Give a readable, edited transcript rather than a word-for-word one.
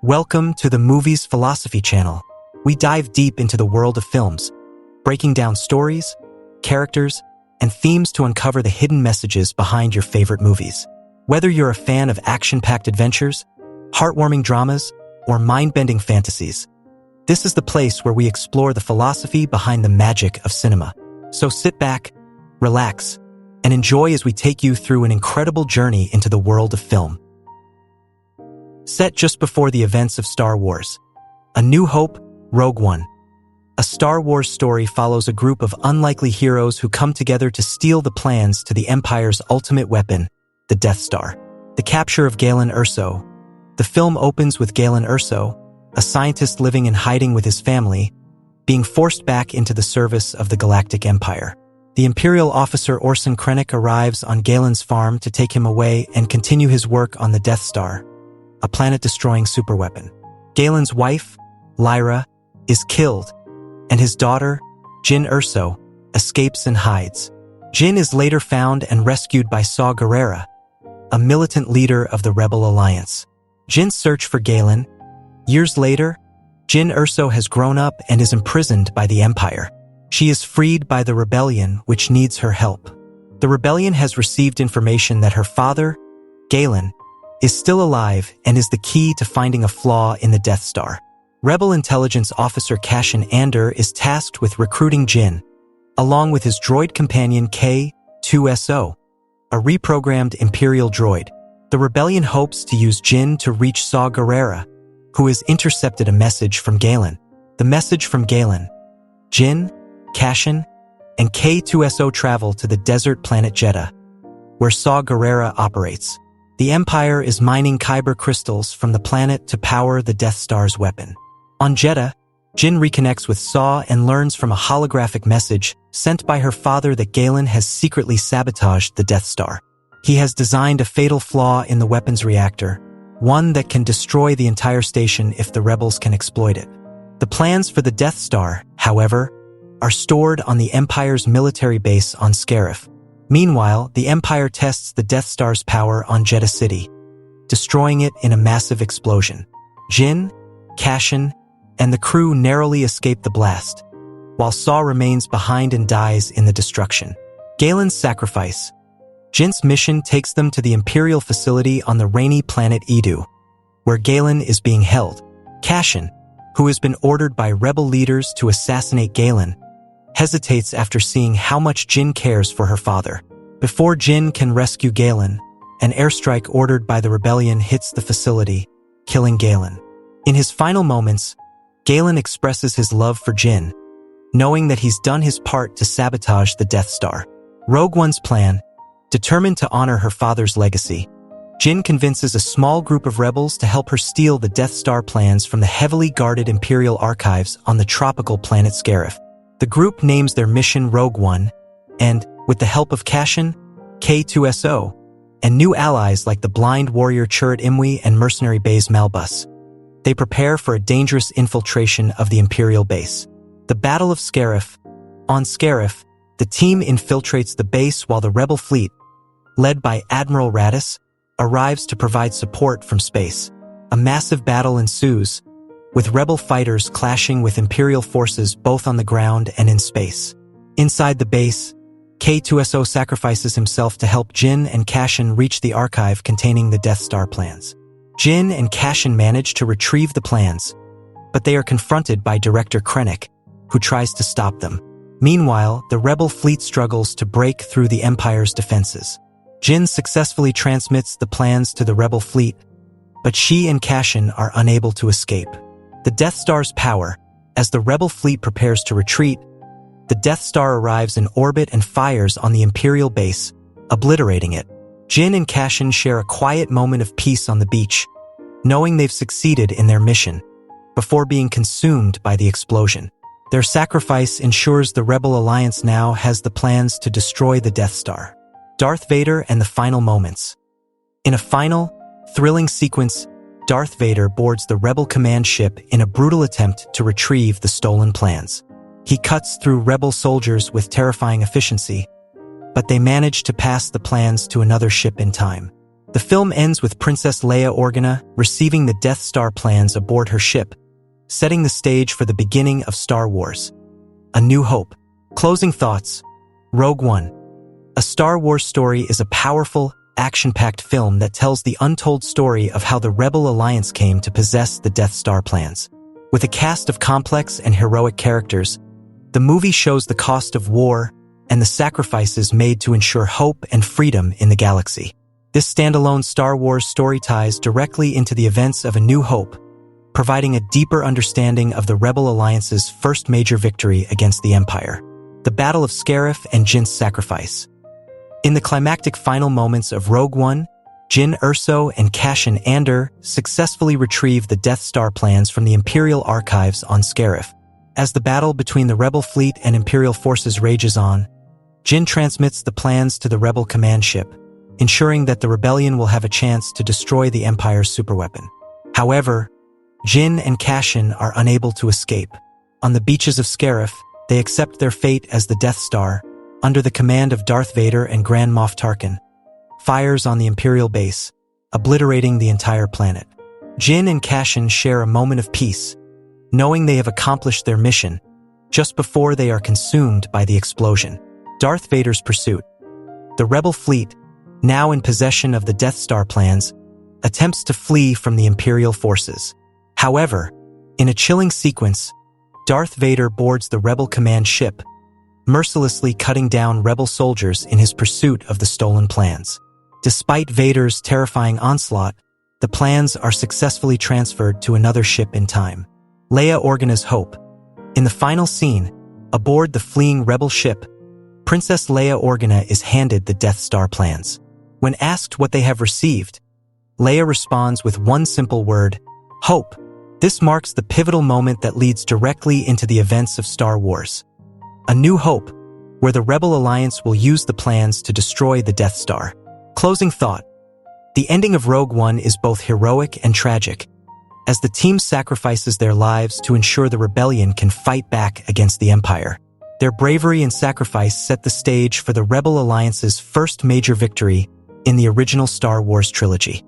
Welcome to the Movies Philosophy channel. We dive deep into the world of films, breaking down stories, characters, and themes to uncover the hidden messages behind your favorite movies. Whether you're a fan of action-packed adventures, heartwarming dramas, or mind-bending fantasies, this is the place where we explore the philosophy behind the magic of cinema. So sit back, relax, and enjoy as we take you through an incredible journey into the world of film. Set just before the events of Star Wars, A New Hope, Rogue One. A Star Wars story follows a group of unlikely heroes who come together to steal the plans to the Empire's ultimate weapon, the Death Star. The capture of Jyn Erso. The film opens with Jyn Erso, a scientist living in hiding with his family, being forced back into the service of the Galactic Empire. The Imperial officer Orson Krennic arrives on Galen's farm to take him away and continue his work on the Death Star, a planet-destroying superweapon. Galen's wife, Lyra, is killed, and his daughter, Jyn Erso, escapes and hides. Jyn is later found and rescued by Saw Gerrera, a militant leader of the Rebel Alliance. Jyn's search for Galen. Years later, Jyn Erso has grown up and is imprisoned by the Empire. She is freed by the rebellion, which needs her help. The rebellion has received information that her father, Galen, is still alive and is the key to finding a flaw in the Death Star. Rebel intelligence officer Cassian Andor is tasked with recruiting Jyn, along with his droid companion K-2SO, a reprogrammed Imperial droid. The rebellion hopes to use Jyn to reach Saw Gerrera, who has intercepted a message from Galen. The message from Galen. Jyn, Cassian, and K-2SO travel to the desert planet Jeddah, where Saw Gerrera operates. The Empire is mining kyber crystals from the planet to power the Death Star's weapon. On Jeddah, Jyn reconnects with Saw and learns from a holographic message sent by her father that Galen has secretly sabotaged the Death Star. He has designed a fatal flaw in the weapon's reactor, one that can destroy the entire station if the rebels can exploit it. The plans for the Death Star, however, are stored on the Empire's military base on Scarif. Meanwhile, the Empire tests the Death Star's power on Jeddah City, destroying it in a massive explosion. Jyn, Cassian, and the crew narrowly escape the blast, while Saw remains behind and dies in the destruction. Galen's sacrifice. Jyn's mission takes them to the Imperial facility on the rainy planet Edu, where Galen is being held. Cassian, who has been ordered by rebel leaders to assassinate Galen, hesitates after seeing how much Jyn cares for her father. Before Jyn can rescue Galen, an airstrike ordered by the rebellion hits the facility, killing Galen. In his final moments, Galen expresses his love for Jyn, knowing that he's done his part to sabotage the Death Star. Rogue One's plan. Determined to honor her father's legacy, Jyn convinces a small group of rebels to help her steal the Death Star plans from the heavily guarded Imperial archives on the tropical planet Scarif. The group names their mission Rogue One, and, with the help of Cassian, K-2SO, and new allies like the blind warrior Chirrut Imwe and mercenary Baze Malbus, they prepare for a dangerous infiltration of the Imperial base. The Battle of Scarif. On Scarif, the team infiltrates the base while the rebel fleet, led by Admiral Raddus, arrives to provide support from space. A massive battle ensues, with rebel fighters clashing with Imperial forces both on the ground and in space. Inside the base, K-2SO sacrifices himself to help Jyn and Cassian reach the archive containing the Death Star plans. Jyn and Cassian manage to retrieve the plans, but they are confronted by Director Krennic, who tries to stop them. Meanwhile, the rebel fleet struggles to break through the Empire's defenses. Jyn successfully transmits the plans to the rebel fleet, but she and Cassian are unable to escape. The Death Star's power. As the rebel fleet prepares to retreat, the Death Star arrives in orbit and fires on the Imperial base, obliterating it. Jyn and Cassian share a quiet moment of peace on the beach, knowing they've succeeded in their mission, before being consumed by the explosion. Their sacrifice ensures the Rebel Alliance now has the plans to destroy the Death Star. Darth Vader and the final moments. In a final, thrilling sequence, Darth Vader boards the Rebel command ship in a brutal attempt to retrieve the stolen plans. He cuts through Rebel soldiers with terrifying efficiency, but they manage to pass the plans to another ship in time. The film ends with Princess Leia Organa receiving the Death Star plans aboard her ship, setting the stage for the beginning of Star Wars: A New Hope. Closing thoughts. Rogue One. A Star Wars story is a powerful, action-packed film that tells the untold story of how the Rebel Alliance came to possess the Death Star plans. With a cast of complex and heroic characters, the movie shows the cost of war and the sacrifices made to ensure hope and freedom in the galaxy. This standalone Star Wars story ties directly into the events of A New Hope, providing a deeper understanding of the Rebel Alliance's first major victory against the Empire: the Battle of Scarif and Jyn's sacrifice. In the climactic final moments of Rogue One, Jyn Erso and Cassian Andor successfully retrieve the Death Star plans from the Imperial archives on Scarif. As the battle between the Rebel fleet and Imperial forces rages on, Jyn transmits the plans to the Rebel command ship, ensuring that the rebellion will have a chance to destroy the Empire's superweapon. However, Jyn and Cassian are unable to escape. On the beaches of Scarif, they accept their fate as the Death Star, under the command of Darth Vader and Grand Moff Tarkin, fires on the Imperial base, obliterating the entire planet. Jyn and Cassian share a moment of peace, knowing they have accomplished their mission, just before they are consumed by the explosion. Darth Vader's pursuit. The Rebel fleet, now in possession of the Death Star plans, attempts to flee from the Imperial forces. However, in a chilling sequence, Darth Vader boards the Rebel command ship, mercilessly cutting down Rebel soldiers in his pursuit of the stolen plans. Despite Vader's terrifying onslaught, the plans are successfully transferred to another ship in time: Leia Organa's Hope. In the final scene, aboard the fleeing Rebel ship, Princess Leia Organa is handed the Death Star plans. When asked what they have received, Leia responds with one simple word: hope. This marks the pivotal moment that leads directly into the events of Star Wars: A New Hope, where the Rebel Alliance will use the plans to destroy the Death Star. Closing thought. The ending of Rogue One is both heroic and tragic, as the team sacrifices their lives to ensure the rebellion can fight back against the Empire. Their bravery and sacrifice set the stage for the Rebel Alliance's first major victory in the original Star Wars trilogy.